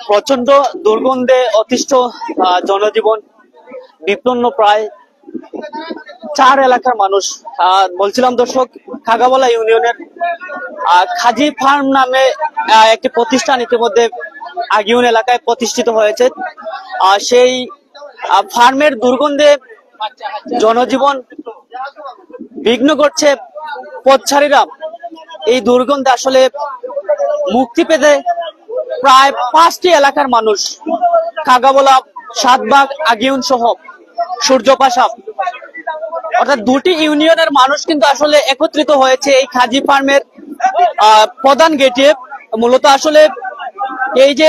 প্রচন্ড দুর্গন্ধে অতিষ্ঠ জনজীবন বিপন্ন প্রায় 4 এলাকার মানুষ। বলছিলাম দর্শক, খাগাবলা ইউনিয়নের খাজি ফার্ম নামে একটি প্রতিষ্ঠান ইতিমধ্যে আগিউন এলাকায় প্রতিষ্ঠিত হয়েছে। সেই ফার্মের দুর্গন্ধে জনজীবন বিঘ্ন করছে পথচারীরা। এই দুর্গন্ধে আসলে মুক্তি পেতে প্রায় 5টি এলাকার মানুষ, খাগাবলা, সাতবাগ, আগিউন সহ সূর্যপাশা, অর্থাৎ 2টি ইউনিয়নের মানুষ কিন্তু আসলে একত্রিত হয়েছে এই খাজি ফার্মের প্রধান গেটে। মূলত আসলে এই যে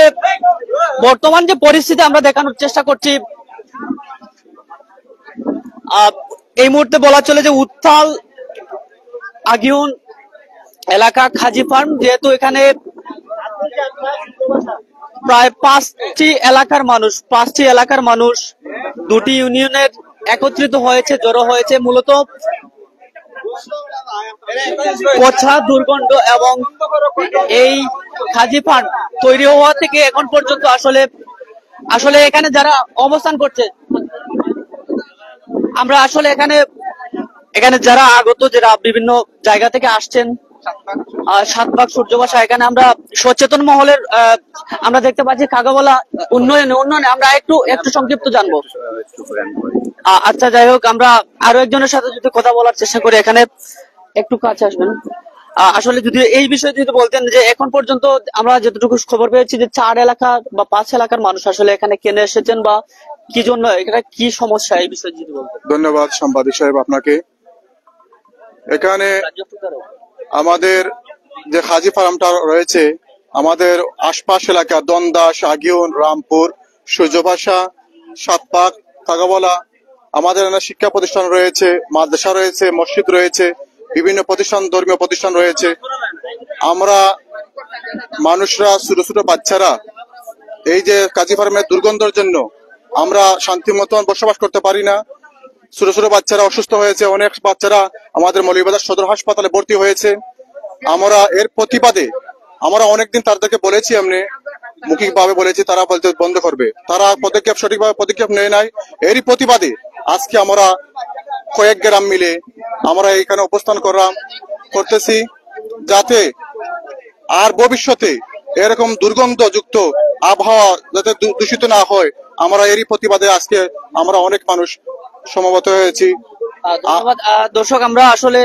বর্তমান যে পরিস্থিতি আমরা দেখানোর চেষ্টা করছি, এই মুহূর্তে বলা চলে যে উত্তাল আগিউন এলাকা খাজি ফার্ম, যেহেতু এখানে প্রায় 5টি এলাকার মানুষ 2টি ইউনিয়নের একত্রিত হয়েছে, জড়ো হয়েছে। মূলত পচা দুর্গন্ধ এবং এই খাজি ফার্ম তৈরি হওয়া থেকে এখন পর্যন্ত আসলে এখানে যারা অবস্থান করছে, আমরা আসলে এখানে যারা আগত, যারা বিভিন্ন জায়গা থেকে আসছেন, সাতবাগ, সূর্যবাসা, এখানে আমরা সচেতন মহলের আমরা দেখতে পাচ্ছি খাগাবলা উন্নয়নে আমরা একটু সংক্ষিপ্ত জানবো। আচ্ছা, যাই হোক, আমরা আরো একজনের সাথে যদি কথা বলার চেষ্টা করি, এখানে একটু কাছে আসবেন। আসলে যদি এই বিষয়ে যদি বলতেন যে এখন পর্যন্ত আমরা যতটুকু খবর পেয়েছি যে 4 এলাকা বা 5 এলাকার মানুষ আসলে এখানে কেনে এসেছেন, বা কি জন্য, এটা কি সমস্যা, এই বিষয়ে যদি বলতেন। ধন্যবাদ সাংবাদিক সাহেব আপনাকে। এখানে আমাদের যে খাজি ফার্মটা রয়েছে, আমাদের আশপাশ এলাকা দন্দাস, আগিউন, রামপুর, সূর্যভাষা, সাতপাক, খাগাবলা, আমাদের এখানে শিক্ষা প্রতিষ্ঠান রয়েছে, মাদ্রাসা রয়েছে, মসজিদ রয়েছে, বিভিন্ন প্রতিষ্ঠান, ধর্মীয় প্রতিষ্ঠান রয়েছে। আমরা মানুষরা, ছোট ছোট বাচ্চারা এই যে খাজি ফার্মের দুর্গন্ধের জন্য আমরা শান্তি মতন বসবাস করতে পারি না। ছোট ছোট বাচ্চারা অসুস্থ হয়েছে, অনেক বাচ্চারা আমাদের মৌলভীবাজার সদর হাসপাতালে ভর্তি হয়েছে। আমরা এর প্রতিবাদে আমরা অনেকদিন তাদেরকে বলেছি, এমনি মৌখিক ভাবে বলেছি, তারা বলতে বন্ধ করবে, তারা সঠিকভাবে পদক্ষেপ নেয় নাই। এরই প্রতিবাদে আজকে আমরা কয়েক গ্রাম মিলে আমরা এখানে অবস্থান করতেছি, যাতে আর ভবিষ্যতে এরকম দুর্গন্ধযুক্ত আবহাওয়া যাতে দূষিত না হয়। আমরা এরই প্রতিবাদে আজকে আমরা অনেক মানুষ সমবেত হয়েছি। ধন্যবাদ দর্শক। আমরা আসলে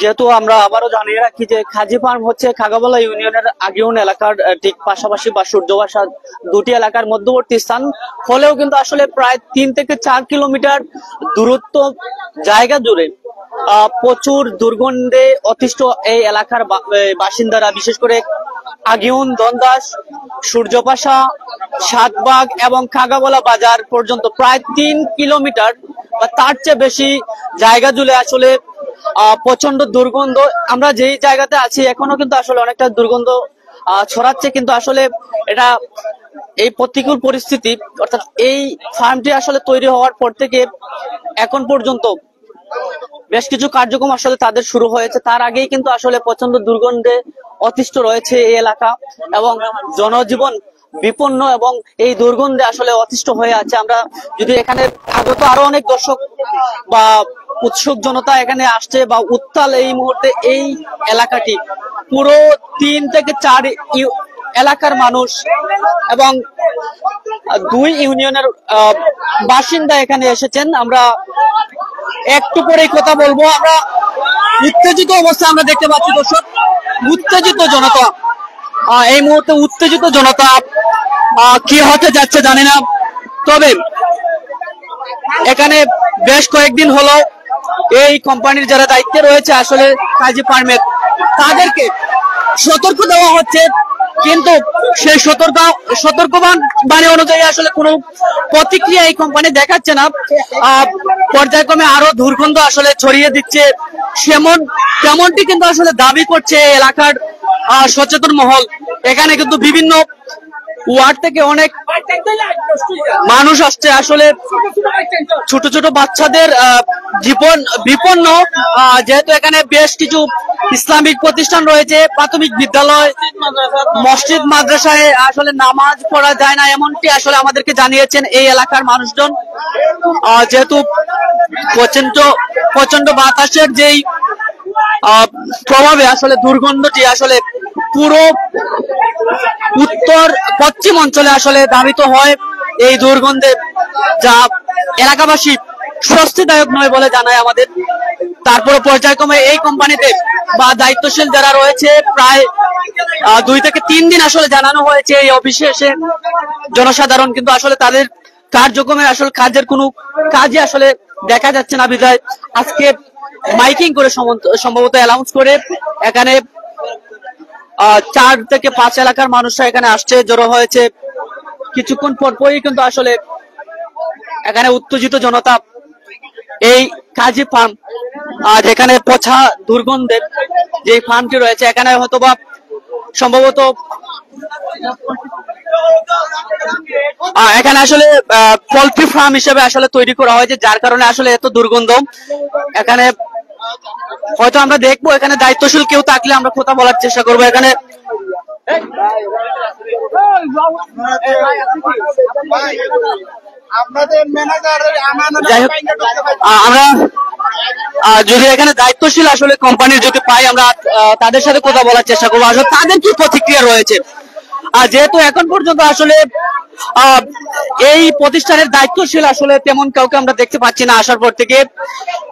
যেহেতু আমরা আবারও জানিয়ে রাখি যে খাজি ফার্ম হচ্ছে খাগাবলা ইউনিয়নের আগিউন এলাকার ঠিক পাশাপাশি বা সূর্যবাসা 2টি এলাকার মধ্যবর্তী স্থান হলেও কিন্তু আসলে প্রায় 3 থেকে 4 কিলোমিটার দূরত্ব জায়গা জুড়ে প্রচুর দুর্গন্ধে অতিষ্ঠ এই এলাকার বাসিন্দারা, বিশেষ করে আগিউন, দন্দাস, সূর্যপাশা, সাতবাগ এবং খাগাবলা বাজার পর্যন্ত প্রায় 3 কিলোমিটার বা তার চেয়ে বেশি জায়গা জুড়ে আসলে প্রচন্ড দুর্গন্ধ। আমরা যেই জায়গাতে আছি এখনো কিন্তু আসলে অনেকটা দুর্গন্ধ ছড়াচ্ছে, কিন্তু আসলে এটা এই প্রতিকূল পরিস্থিতি, অর্থাৎ এই ফার্মটি আসলে তৈরি হওয়ার পর থেকে এখন পর্যন্ত বেশ কিছু কার্যক্রম আসলে তাদের শুরু হয়েছে। তার আগেই কিন্তু আসলে প্রচন্ড দুর্গন্ধে অতিষ্ঠ রয়েছে এই এলাকা এবং জনজীবন বিপন্ন এবং এই দুর্গন্ধে আসলে অতিষ্ঠ হয়ে আছে। আমরা যদি এখানে আগত আরো অনেক দর্শক বা উৎসুক জনতা এখানে আসছে বা উত্তাল এই মুহূর্তে এই এলাকাটি পুরো 3 থেকে 4 এলাকার মানুষ এবং 2 ইউনিয়নের বাসিন্দা এখানে এসেছেন। আমরা একটু পরেই কথা বলবো। আমরা উত্তেজিত অবস্থা আমরা দেখতে পাচ্ছি দর্শক, উত্তেজিত জনতা, এই মুহূর্তে উত্তেজিত জনতা। কি হতে যাচ্ছে জানি না, তবে এখানে বেশ কয়েকদিন হলো এই কোম্পানির যারা দায়িত্বে রয়েছে আসলে খাজি ফার্মের, তাদেরকে সতর্ক দেওয়া হচ্ছে, কিন্তু সেই সতর্কবাণী অনুযায়ী আসলে কোনো প্রতিক্রিয়া এই কোম্পানি দেখাচ্ছে না। পর্যায়ক্রমে আরো দুর্গন্ধ আসলে ছড়িয়ে দিচ্ছে, তেমনটি কিন্তু আসলে দাবি করছে এলাকার সচেতন মহল। এখানে কিন্তু বিভিন্ন ওয়ার্ড থেকে অনেক মানুষ আসছে আসলে ছোট ছোট বাচ্চাদের জীবন বিপন্ন, যেহেতু এখানে বেশ কিছু ইসলামিক প্রতিষ্ঠান রয়েছে, প্রাথমিক বিদ্যালয়, মসজিদ, মাদ্রাসায় আসলে নামাজ পড়া যায় না এমনটি আসলে আমাদেরকে জানিয়েছেন এই এলাকার মানুষজন। যেহেতু প্রচন্ড প্রচন্ড বাতাসের যেই প্রভাবে আসলে দুর্গন্ধটি আসলে পুরো উত্তর পশ্চিম অঞ্চলে আসলে ধাবিত হয় এই দুর্গন্ধে, যা এলাকাবাসী স্বস্তিদায়ক নয় বলে জানায় আমাদের। তারপরে পর্যায়ক্রমে এই কোম্পানিতে বা দায়িত্বশীল যারা রয়েছে প্রায় 2 থেকে 3 দিন আসলে জানানো হয়েছে এই অফিসে এসে জনসাধারণ কিন্তু আসলে তাদের কার্যক্রমে আসলে কাজের কোনো কাজই আসলে দেখা যাচ্ছে না, বিধায় আজকে মাইকিং করে সম্ভবত অ্যানাউন্স করে এখানে 4 থেকে 5 এলাকার মানুষরা এখানে আসছে, জড়ো হয়েছে। কিছুক্ষণ পরপরই কিন্তু আসলে এখানে উত্তেজিত জনতা এই কাজী ফার্ম, যেখানে পচা দুর্গন্ধের যে ফার্মটি রয়েছে, এখানে হয়তোবা সম্ভবত এখানে আসলে পোল্ট্রি ফার্ম হিসেবে আসলে তৈরি করা হয়েছে, যার কারণে আসলে এত দুর্গন্ধ। এখানে হয়তো আমরা দেখবো এখানে দায়িত্বশীল কেউ থাকলে আমরা কথা বলার চেষ্টা করবো। এখানে যাই হোক, আমরা যদি এখানে দায়িত্বশীল আসলে কোম্পানির যদি পাই আমরা তাদের সাথে কথা বলার চেষ্টা করবো, আসলে তাদের কি প্রতিক্রিয়া রয়েছে। যেহেতু এখন পর্যন্ত আসলে এই প্রতিষ্ঠানের দায়িত্বশীল আসলে তেমন কাউকে আমরা দেখতে পাচ্ছি না আসার পর থেকে,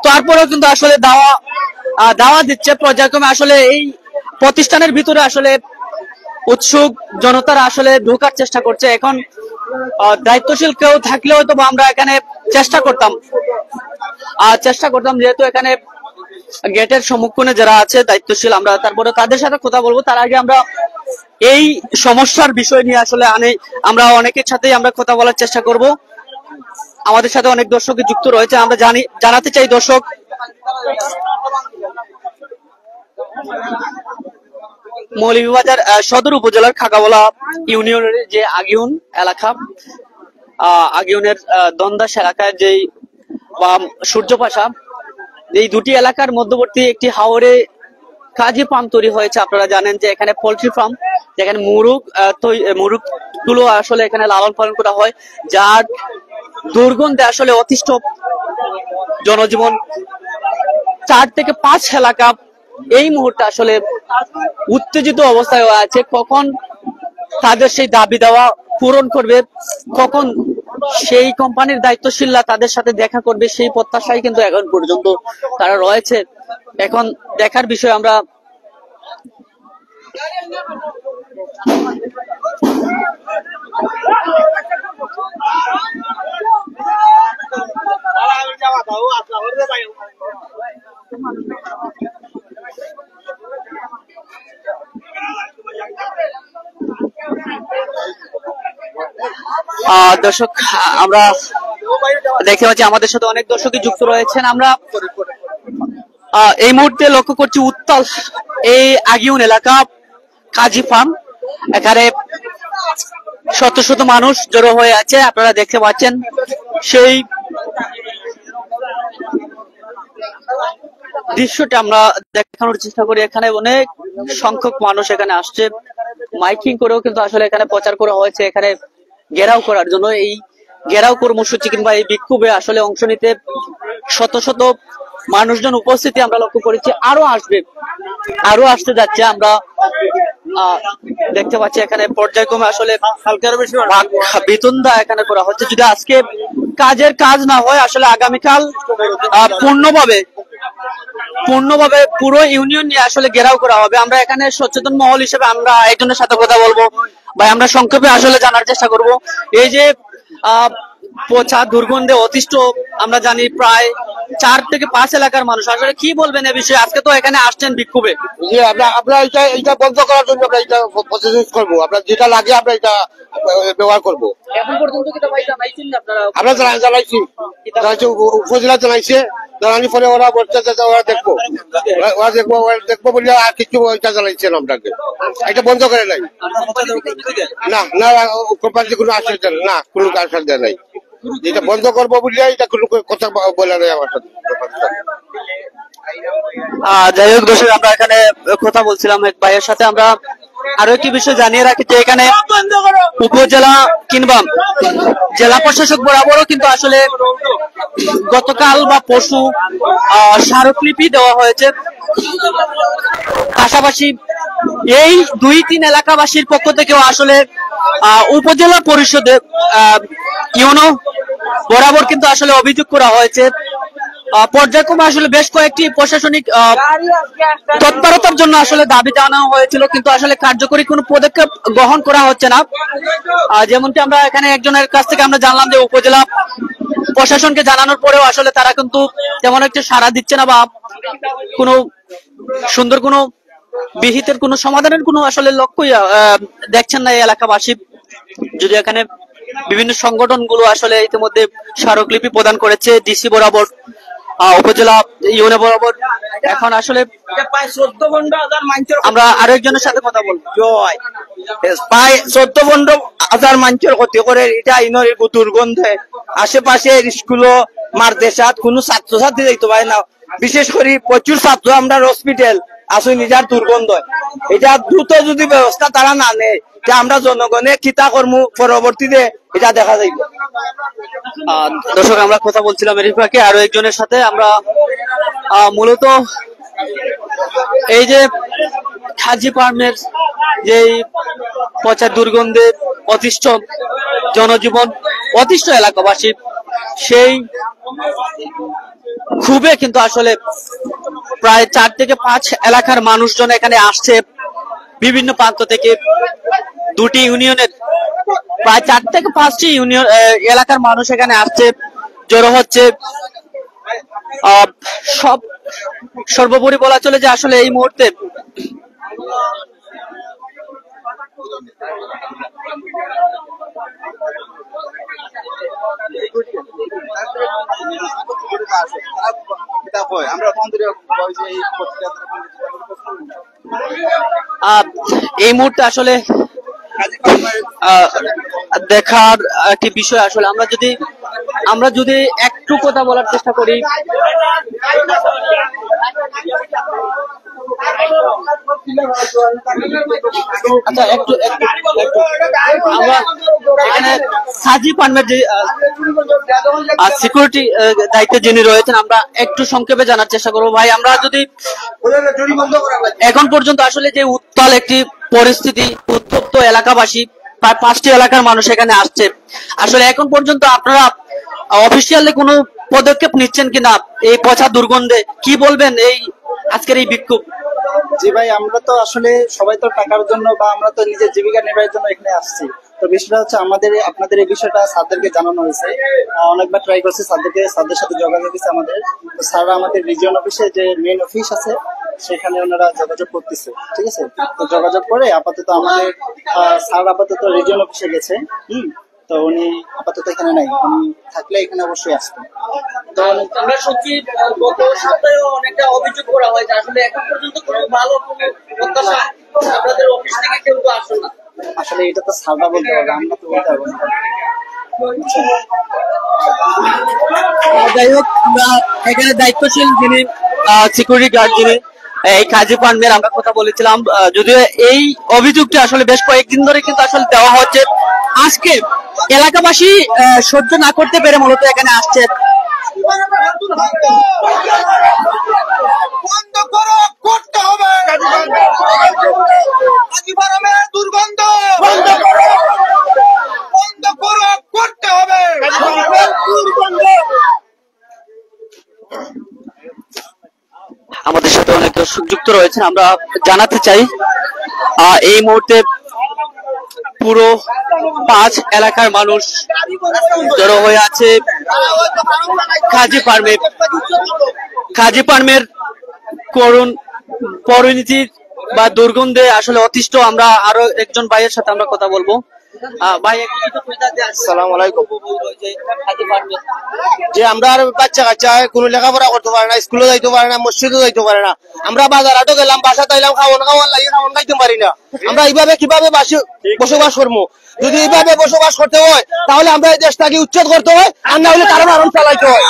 তারপরেও কিন্তু আসলে দাওয়া দিচ্ছে পর্যায়ক্রমে আসলে এই প্রতিষ্ঠানের ভিতরে আসলে উৎসুক জনতারা আসলে ঢোকার চেষ্টা করছে। এখন দায়িত্বশীল কেউ থাকলে হয়তো আমরা এখানে চেষ্টা করতাম, যেহেতু এখানে গেটের সম্মুখীনে যারা আছে দায়িত্বশীল, আমরা তারপরে তাদের সাথে কথা বলবো। তার আগে আমরা এই সমস্যার বিষয় নিয়ে আসলে আমরা অনেকের সাথেই আমরা কথা বলার চেষ্টা করব। আমাদের সাথে অনেক দর্শক যুক্ত রয়েছে, আমরা জানাতে চাই দর্শক মৌলভীবাজার সদর উপজেলার খাগাবলা ইউনিয়নের যে আগিউন এলাকা, আগিউনের দন্দাস এলাকার যেই বা সূর্যপাশা, এই দুটি এলাকার মধ্যবর্তী একটি হাওরে কাজী ফার্ম তৈরি হয়েছে। আপনারা জানেন যে এখানে পোল্ট্রি ফার্ম, যেখানে মুরগ গুলো আসলে এখানে লালন পালন করা হয়, যার দুর্গন্ধে আসলে অতিষ্ঠ জনজীবন। 4 থেকে 5 এলাকা এই মুহূর্তে আসলে উত্তেজিত অবস্থায় আছে, কখন তাদের সেই দাবি দেওয়া পূরণ করবে, কখন সেই কোম্পানির দায়িত্বশীলরা তাদের সাথে দেখা করবে, সেই প্রত্যাশাই কিন্তু এখন পর্যন্ত তারা রয়েছে। এখন দেখার বিষয় আমরা দর্শক, আমরা দেখতে পাচ্ছি আমাদের সাথে অনেক দর্শকই যুক্ত রয়েছেন। আমরা এই মুহূর্তে লক্ষ্য করছি উত্তাল এই আগিউন এলাকা কাজী ফার্ম, এখানে শত শত মানুষ জড়ো হয়ে আছে। আপনারা দেখতে পাচ্ছেন সেই দৃশ্যটা আমরা দেখানোর চেষ্টা করি। এখানে অনেক সংখ্যক মানুষ এখানে আসছে, মাইকিং করেও কিন্তু আসলে এখানে প্রচার করা হয়েছে এখানে ঘেরাও করার জন্য। এই ঘেরাও কর্মসূচি কিংবা এই বিক্ষোভে আসলে অংশ নিতে শত শত মানুষজন উপস্থিতি আমরা লক্ষ্য করেছি, আরো আসতে যাচ্ছে। আমরা দেখতে পাচ্ছি এখানে পর্যায়ক্রমে আসলে বেতনদা এখানে করা হচ্ছে। যদি আজকে কাজ না হয়, আসলে আগামীকাল পূর্ণভাবে পুরো ইউনিয়ন নিয়ে আসলে ঘেরাও করা হবে। আমরা এখানে সচেতন মহল হিসেবে আমরা একজনের সাথে কথা বলবো, ভাই আমরা সংক্ষেপে আসলে জানার চেষ্টা করব। এই যে পচা দুর্গন্ধে অতিষ্ঠ আমরা জানি প্রায় 4 থেকে 5 এলাকার মানুষ। আসলে কি বলবেন এ বিষয়ে? আজকে তো এখানে আসছেন বিক্ষোভে। জি, আমরা এটা বন্ধ করার জন্য আমরা এটা প্রসেস করবো। আমরা যেটা লাগে আমরা এটা ব্যবহার করবো। এখন পর্যন্ত কি ভাই জানাইছেন আপনারা? আমরা জানাইছি উপজেলা জানাইছে, জানানি পরে ওরা বলছে যে ওরা দেখবো, ওরা দেখবো বলে আর কিছু ওইটা জানাইছেন আপনাকে। এটা বন্ধ করে নাই। না না, কোম্পানিতে কোনো আশ্বাস দেয় না, কোনো আশ্বাস দেয় নাই। এটা বন্ধ করবো বলে এটা কোনো কথা বলে নাই আমার সাথে। যাই হোক দর্শক, আমরা এখানে কথা বলছিলাম এক ভাইয়ের সাথে। আমরা আরো একটি বিষয় জানিয়ে রাখি যে এখানে উপজেলা কিংবা জেলা প্রশাসক বরাবরও কিন্তু আসলে গতকাল বা পরশু স্মারকলিপি দেওয়া হয়েছে। পাশাপাশি এই 2-3 এলাকাবাসীর পক্ষ থেকেও আসলে উপজেলা পরিষদে ইউনো বরাবর কিন্তু আসলে অভিযোগ করা হয়েছে। পর্যায়ক্রমে আসলে বেশ কয়েকটি প্রশাসনিক তৎপরতার জন্য আসলে দাবি জানানো হয়েছিল, কিন্তু আসলে কার্যকরী কোনো পদক্ষেপ গ্রহণ করা হচ্ছে না। যেমনটি আমরা এখানে একজনের কাছ থেকে আমরা জানলাম যে উপজেলা প্রশাসনকে জানানোর পরেও আসলে তারা কিন্তু তেমন একটা সাড়া দিচ্ছে না, বা কোনো সুন্দর কোনো বিহিতের কোনো সমাধানের কোনো আসলে লক্ষ্যই দেখছেন না এই এলাকাবাসী। যদি এখানে বিভিন্ন সংগঠনগুলো আসলে ইতিমধ্যে স্মারকলিপি প্রদান করেছে ডিসি বরাবর, উপজেলা ইউনো বরাবর। এখন আসলে আমরা আরো একজনের সাথে কথা বলবো। প্রায় 14-15 হাজার মানুষের ক্ষতি করে এটা ইনোর দুর্গন্ধে। আশেপাশে স্কুল মাদ্রাসাত কোনো ছাত্রছাত্রী দেখতে পায় না, বিশেষ করে প্রচুর ছাত্র আমরা হসপিটাল আসুন নিজার দুর্গন্ধ। এটা দ্রুত যদি ব্যবস্থা তারা না নেয়, আমরা জনগণে কিতা কর্ম পরবর্তীতে এটা দেখা যাইব। দর্শক, আমরা কথা বলছিলাম এরিফাকে আরো একজনের সাথে। আমরা মূলত এই যে হাজি ফার্মের যে পচা দুর্গন্ধে অতিষ্ঠ জনজীবন, অতিষ্ঠ এলাকাবাসী, সেই খুবই কিন্তু আসলে প্রায় 4 থেকে 5 এলাকার মানুষজন এখানে আসছে বিভিন্ন প্রান্ত থেকে। 2টি ইউনিয়নের প্রায় 4 থেকে 5টি ইউনিয়ন এলাকার মানুষ এখানে আসছে, জড়ো হচ্ছে। সর্বোপরি বলা চলে যে আসলে এই মুহূর্তে আসলে দেখার একটি বিষয়। আসলে আমরা যদি একটু কথা বলার চেষ্টা করি, আচ্ছা একটু আমরা এখানে হাজি ফার্মের যে সিকিউরিটি দায়িত্বে যিনি রয়েছেন, আমরা একটু সংক্ষেপে জানার চেষ্টা করবো। ভাই, আমরা যদি এখন পর্যন্ত আসলে যে উত্তাল একটি পরিস্থিতি, উত্তপ্ত এলাকাবাসী, প্রায় 5টি এলাকার মানুষ এখানে আসছে, আসলে এখন পর্যন্ত আপনারা অফিসিয়ালি কোনো পদক্ষেপ নিচ্ছেন কিনা এই পচা দুর্গন্ধে? কি বলবেন এই আজকের এই বিক্ষোভ? জি ভাই, আমরা তো আসলে সবাই তো টাকার জন্য বা আমরা তো নিজের জীবিকা নির্বাহের জন্য এখানে আসছি। তো বিষয়টা হচ্ছে আপনাদের এই বিষয়টা স্যারদেরকে জানানো হয়েছে, অনেকবার ট্রাই করছি স্যারদের সাথে যোগাযোগ হয়েছে আমাদের। তো স্যাররা আমাদের রিজিয়ন অফিসে যে মেইন অফিস আছে সেখানে ওনারা যোগাযোগ করতেছে, ঠিক আছে। তো যোগাযোগ করে আপাতত আমাদের স্যার আপাতত রিজিয়ন অফিসে গেছে। তো উনি আপাতত এখানে নাই, উনি থাকলে এখানে অবশ্যই আসতেন। তো আমরা সত্যি গত সপ্তাহে অনেকটা অভিযোগ করা হয়েছে, আসলে এখন পর্যন্ত কোনো ভালো কোনো প্রত্যাশা আপনাদের অফিস থেকে কেউ তো আসে না। আসলে এটা তো স্যাররা বলতে পারবে, আমরা তো বলতে পারবো না। যাই হোক, আমরা এখানে দায়িত্বশীল যিনি সিকিউরিটি গার্ড, যিনি এই কাজী ফার্মের, আমরা কথা বলেছিলাম। যদিও এই অভিযোগটি আসলে বেশ কয়েকদিন ধরে কিন্তু আসলে দেওয়া হচ্ছে, আজকে এলাকাবাসী সহ্য না করতে পেরে মূলত এখানে আসছে। দুর্গন্ধ করতে হবে। আমাদের সাথে অনেক দর্শক যুক্ত রয়েছেন, আমরা জানাতে চাই এই মুহূর্তে পুরো 5 এলাকার মানুষ জড়ো হয়ে আছে খাজি ফার্মের করুণ পরিণতির বা দুর্গন্ধে আসলে অতিষ্ঠ। আমরা আরো একজন ভাইয়ের সাথে আমরা কথা বলবো। ভাই, আসসালামু আলাইকুম। যে আমরা আর বাচ্চা কাচ্চা কোনো লেখাপড়া করতে পারে না, স্কুলে যাইতে পারে না, মসজিদে যাইতে পারে না। আমরা বাজার হাটও গেলাম, বাসা তাইলাম, খাওয়ান লাগে, খাওয়ান খাইতে পারি না। আমরা এইভাবে কিভাবে বসবাস করবো? যদি এইভাবে বসবাস করতে হয় তাহলে আমরা এই দেশটাকে উচ্ছেদ করতে হয়, আর না হলে কারণ আরম চালাইতে হয়।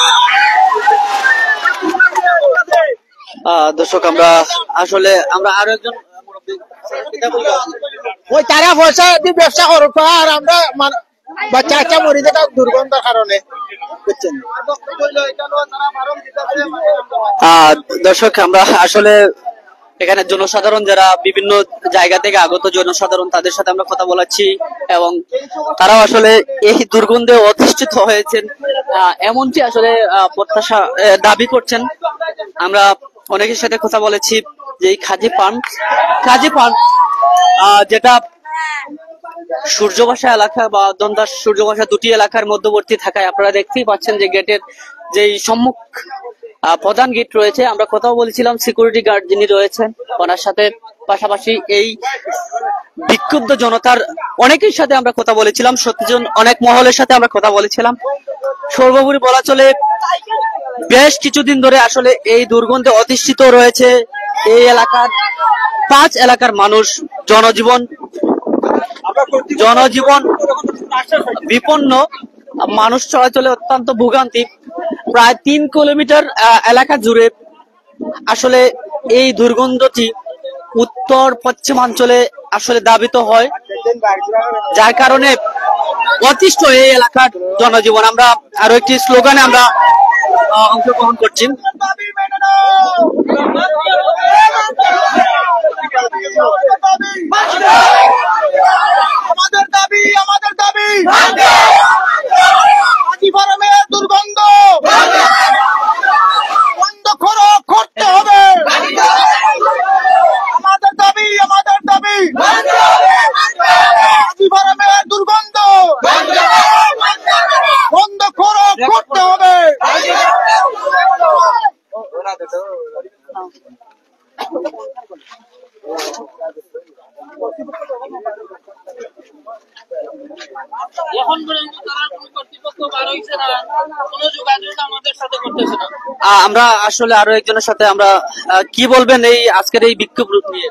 দর্শক, আমরা আরো একজন ওই তারা পয়সা দিয়ে ব্যবসা করবো, আর আমরা বাচ্চা কাচ্চা মরি যেটা দুর্গন্ধের কারণে। বুঝছেন? দর্শক, আমরা আসলে এখানে জনসাধারণ যারা বিভিন্ন জায়গা থেকে আগত জনসাধারণ, তাদের সাথে আমরা কথা বলাচ্ছি এবং তারাও আসলে এই দুর্গন্ধে অধিষ্ঠিত হয়েছেন, এমনটি আসলে প্রত্যাশা দাবি করছেন। আমরা অনেকের সাথে কথা বলেছি যে এই খাজি ফার্ম যেটা সূর্যবাসা এলাকা বা দন্দাস সূর্যবাসা দুটি এলাকার মধ্যবর্তী থাকায় আপনারা দেখতেই পাচ্ছেন যে গেটের যেই সম্মুখ প্রধান গেট রয়েছে। আমরা কথাও বলেছিলাম সিকিউরিটি গার্ড যিনি রয়েছেন ওনার সাথে, পাশাপাশি এই বিক্ষুব্ধ জনতার অনেকের সাথে আমরা কথা বলেছিলাম, সত্যিজন অনেক মহলের সাথে আমরা কথা বলেছিলাম। সর্বোপরি বলা চলে বেশ কিছুদিন ধরে আসলে এই দুর্গন্ধে অধিষ্ঠিত রয়েছে এই এলাকার 5 এলাকার মানুষ। জনজীবন বিপন্ন, মানুষ চলাচলে অত্যন্ত ভোগান্তি। প্রায় 3 কিলোমিটার এলাকা জুড়ে আসলে এই দুর্গন্ধটি উত্তর পশ্চিমাঞ্চলে আসলে দাবিত হয়, যার কারণে অতিষ্ঠ এই এলাকার জনজীবন। আমরা আরো একটি স্লোগানে আমরা অংশগ্রহণ করছি। আমাদের দাবি খাজি ফার্মের দুর্গন্ধ বন্ধ করতে হবে। আমাদের দাবি খাজি ফার্মের দুর্গন্ধ বন্ধ করতে হবে। এখন পর্যন্ত তারা কোনো কর্তৃপক্ষ বার হইছে না, কোনো যোগাযোগ আমাদের সাথে করতেছে না। আমরা আসলে আরো একজনের সাথে আমরা কি বলবেন এই আজকের এই বিক্ষোভ নিয়ে?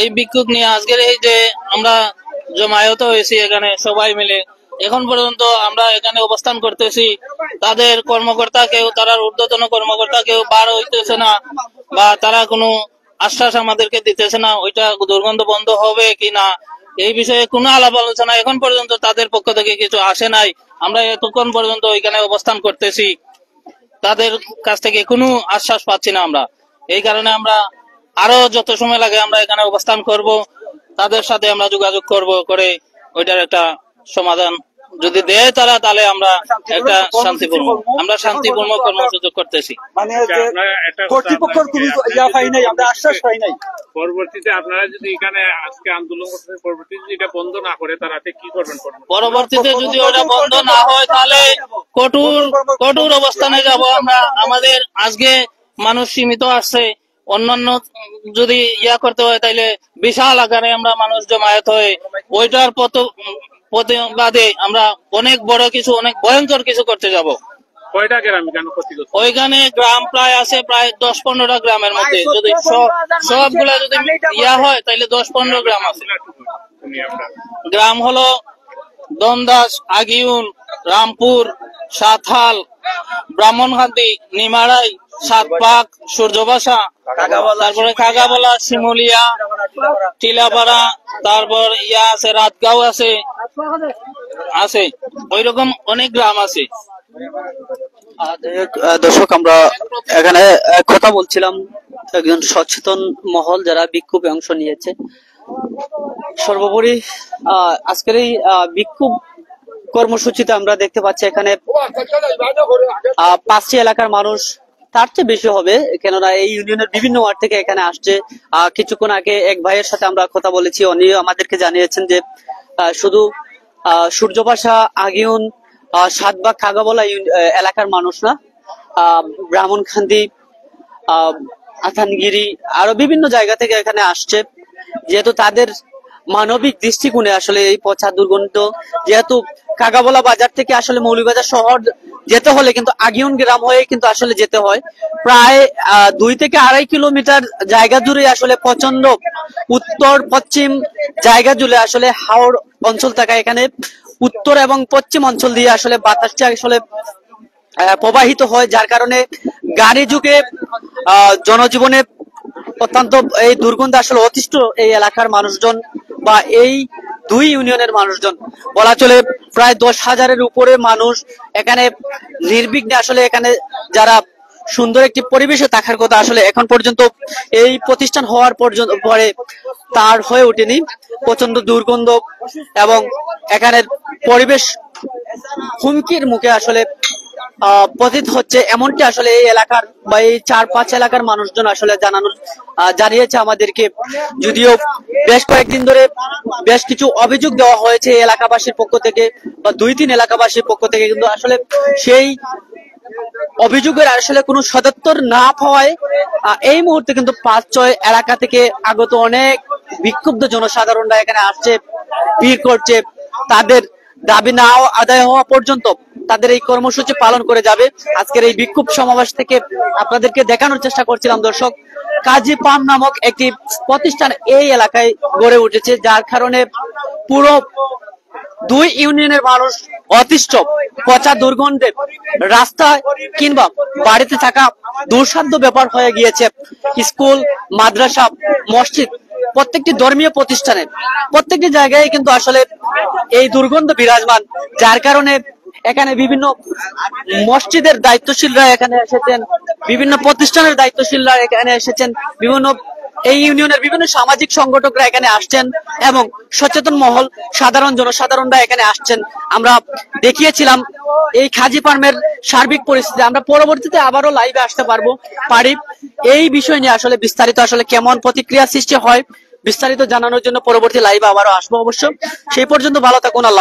এই বিক্ষোভ নিয়ে আজকের এই যে আমরা জমায়েত হয়েছি এখানে সবাই মিলে, এখন পর্যন্ত আমরা এখানে অবস্থান করতেছি। তাদের কর্মকর্তা কেউ, তারা ঊর্ধ্বতন কর্মকর্তা কেউ বার হইতেছে না, বা তারা কোনো আশ্বাস আমাদেরকে দিতেছে না ওইটা দুর্গন্ধ বন্ধ হবে কিনা, এই বিষয়ে কোনো আলাপ আলোচনা এখন পর্যন্ত তাদের পক্ষ থেকে কিছু আসে নাই। আমরা এতক্ষণ পর্যন্ত ওইখানে অবস্থান করতেছি, তাদের কাছ থেকে কোনো আশ্বাস পাচ্ছি না আমরা। এই কারণে আমরা আরো যত সময় লাগে আমরা এখানে অবস্থান করব, তাদের সাথে আমরা যোগাযোগ করব, করে ওইটার একটা সমাধান যদি দেয় তারা, তাহলে আমরা একটা শান্তিপূর্ণ কর্মসূচি করতেছি। মানে কর্তৃপক্ষের কোনো পাই নাই, আমরা আশ্বাস পাই নাই। পরবর্তীতে আপনারা যদি এখানে আজকে আন্দোলন করতে, পরবর্তীতে যদি এটা বন্ধ না করে তারা কি করবেন? পরবর্তীতে যদি ওটা বন্ধ না হয় তাহলে কঠোর অবস্থানে যাব আমরা। আমাদের আজকে মানুষ সীমিত আসছে, অন্যান্য যদি করতে হয় তাইলে বিশাল আকারে আমরা মানুষ জমায়েত হয়ে ওইটার প্রতিবাদে আমরা অনেক বড় কিছু, অনেক ভয়ঙ্কর কিছু করতে যাব। কয়টা গ্রাম এখানে ক্ষতিগ্রস্ত? ওইখানে গ্রাম প্রায় আছে, প্রায় 10-15টা গ্রামের মধ্যে। যদি সবগুলা যদি হয় তাহলে 10-15 গ্রাম আছে। গ্রাম হলো দন্দাস, আগিউন, রামপুর, সাতহাল, ব্রাহ্মণহান্দি, নিমারাই, সাতপাক, সূর্যবাসা, তারপরে কাগাবলা, শিমুলিয়া, টিলাপাড়া, তারপর আছে রাতগাঁও আছে ওইরকম অনেক গ্রাম আছে। দর্শক, আমরা এখানে কথা বলছিলাম একজন সচেতন মহল যারা বিক্ষোভে অংশ নিয়েছে। সর্বোপরি আজকের এই বিক্ষোভ কর্মসূচিতে আমরা দেখতে পাচ্ছি এখানে 5টি এলাকার মানুষ, তার চেয়ে বেশি হবে, কেননা এই ইউনিয়নের বিভিন্ন ওয়ার্ড থেকে এখানে আসছে। কিছুক্ষণ আগে এক ভাইয়ের সাথে আমরা কথা বলেছি, উনি আমাদেরকে জানিয়েছেন যে শুধু সূর্যপাশা, আগিউন, সাতবাগ, খাগাবলা এলাকার মানুষ না, ব্রাহ্মণখান্দি, আথানগিরি আরো বিভিন্ন জায়গা থেকে এখানে আসছে। যেহেতু তাদের মানবিক দৃষ্টিকোণে আসলে এই পচা দুর্গন্ধ, যেহেতু কাগাবলা বাজার থেকে আসলে মৌলভীবাজার শহর যেতে হলে কিন্তু আগিউন গ্রাম হয়ে কিন্তু আসলে যেতে হয়। প্রায় 2 থেকে 2.5 কিলোমিটার জায়গা জুড়ে আসলে প্রচন্ড উত্তর পশ্চিম জায়গা জুড়ে আসলে হাওড় অঞ্চল থাকা, এখানে উত্তর এবং পশ্চিম অঞ্চল দিয়ে আসলে বাতাসটা আসলে প্রবাহিত হয়, যার কারণে গাড়ি যুগে জনজীবনে অত্যন্ত এই দুর্গন্ধ আসলে অতিষ্ঠ এই এলাকার মানুষজন বা এই 2 ইউনিয়নের মানুষজন। বলা চলে প্রায় 10,000-এর উপরে মানুষ এখানে নির্বিঘ্নে আসলে এখানে যারা সুন্দর একটি পরিবেশে থাকার কথা, আসলে এখন পর্যন্ত এই প্রতিষ্ঠান হওয়ার পরে তার হয়ে ওঠেনি। প্রচন্ড দুর্গন্ধ এবং এখানের পরিবেশ হুমকির মুখে আসলে পতিত হচ্ছে, এমনটি আসলে এই এলাকার বা এই 4-5 এলাকার মানুষজন আসলে জানিয়েছে আমাদেরকে। যদিও বেশ কয়েকদিন ধরে বেশ কিছু অভিযোগ দেওয়া হয়েছে এই এলাকাবাসীর পক্ষ থেকে বা 2-3 এলাকাবাসীর পক্ষ থেকে, কিন্তু আসলে সেই অভিযোগের আসলে কোনো সদুত্তর না পাওয়ায় এই মুহূর্তে কিন্তু 5-6 এলাকা থেকে আগত অনেক বিক্ষুব্ধ জনসাধারণরা এখানে আসছে, ভিড় করছে। তাদের দাবি না আদায় হওয়া পর্যন্ত তাদের এই কর্মসূচি পালন করে যাবে। আজকের এই বিক্ষোভ সমাবেশ থেকে আপনাদেরকে দেখানোর চেষ্টা করছিলাম দর্শক, কাজী পাম নামক একটি প্রতিষ্ঠান এই এলাকায় গড়ে উঠেছে, যার কারণে পুরো 2 ইউনিয়নের মানুষ অতিষ্ঠ। পচা দুর্গন্ধে রাস্তায় কিংবা বাড়িতে থাকা দুঃসাধ্য ব্যাপার হয়ে গিয়েছে। স্কুল, মাদ্রাসা, মসজিদ, প্রত্যেকটি ধর্মীয় প্রতিষ্ঠানে প্রত্যেকটি জায়গায় কিন্তু আসলে এই দুর্গন্ধ বিরাজমান, যার কারণে এখানে বিভিন্ন মসজিদের দায়িত্বশীলরা এখানে এসেছেন, বিভিন্ন প্রতিষ্ঠানের দায়িত্বশীলরা এখানে এসেছেন, বিভিন্ন এই ইউনিয়নের বিভিন্ন সামাজিক সংগঠকরা এখানে আসছেন এবং সচেতন মহল, সাধারণ জনসাধারণরা এখানে আসছেন। আমরা দেখিয়েছিলাম এই খাজি ফার্মের সার্বিক পরিস্থিতি। আমরা পরবর্তীতে আবারও লাইভে আসতে পারি এই বিষয় নিয়ে আসলে বিস্তারিত আসলে কেমন প্রতিক্রিয়া সৃষ্টি হয় বিস্তারিত জানানোর জন্য পরবর্তী লাইভে আবারও আসবো অবশ্য। সেই পর্যন্ত ভালো থাকুন। আল্লাহ।